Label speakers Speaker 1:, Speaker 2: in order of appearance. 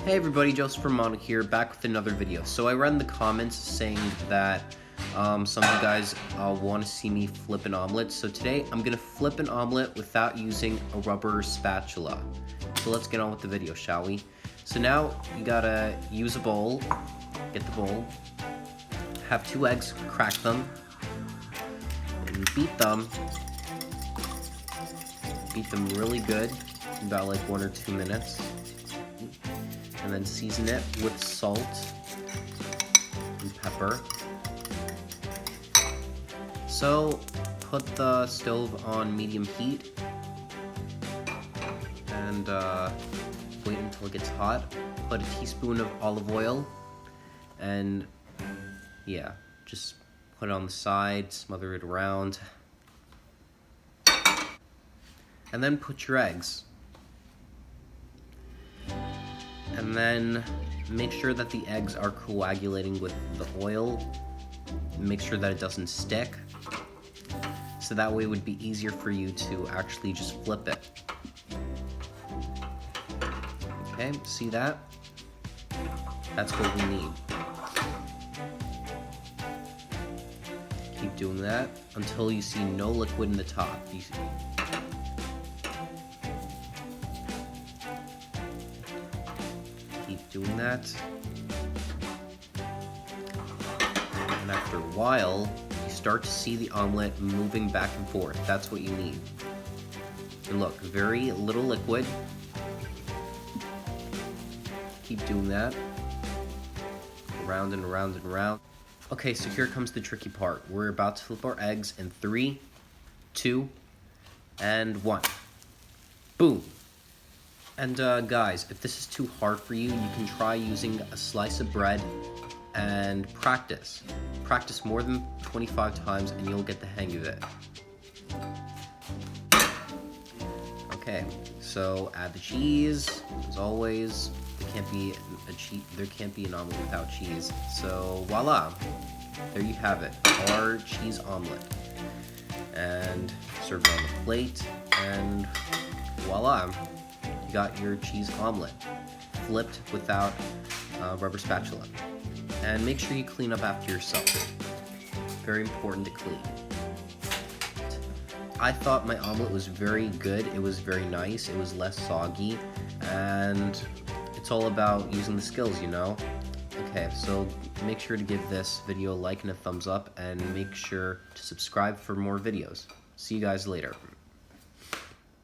Speaker 1: Hey everybody, Joseph Romano here, back with another video. So I read in the comments saying that some of you guys want to see me flip an omelet. So today I'm going to flip an omelet without using a rubber spatula. So let's get on with the video, shall we? So now you gotta use a bowl, get the bowl, have 2 eggs, crack them, and beat them really good, about like 1 or 2 minutes. And then season it with salt and pepper. So put the stove on medium heat and wait until it gets hot. Put a teaspoon of olive oil and yeah, just put it on the side, smother it around. And then put your eggs. And then make sure that the eggs are coagulating with the oil. Make sure that it doesn't stick. So that way it would be easier for you to actually just flip it. Okay, see that? That's what we need. Keep doing that until you see no liquid in the top. Keep doing that. And after a while, you start to see the omelet moving back and forth. That's what you need. And look, very little liquid. Keep doing that. Around and around and around. Okay, so here comes the tricky part. We're about to flip our eggs in 3, 2, and 1. Boom. And guys, if this is too hard for you, you can try using a slice of bread and practice. Practice more than 25 times and you'll get the hang of it. Okay, so add the cheese. As always, there can't be an omelet without cheese. So voila, there you have it, our cheese omelet. And serve it on the plate, and voila. You got your cheese omelet, flipped without a rubber spatula. And make sure you clean up after yourself. Very important to clean. I thought my omelet was very good. It was very nice. It was less soggy. And it's all about using the skills, you know? Okay, so make sure to give this video a like and a thumbs up, and make sure to subscribe for more videos. See you guys later.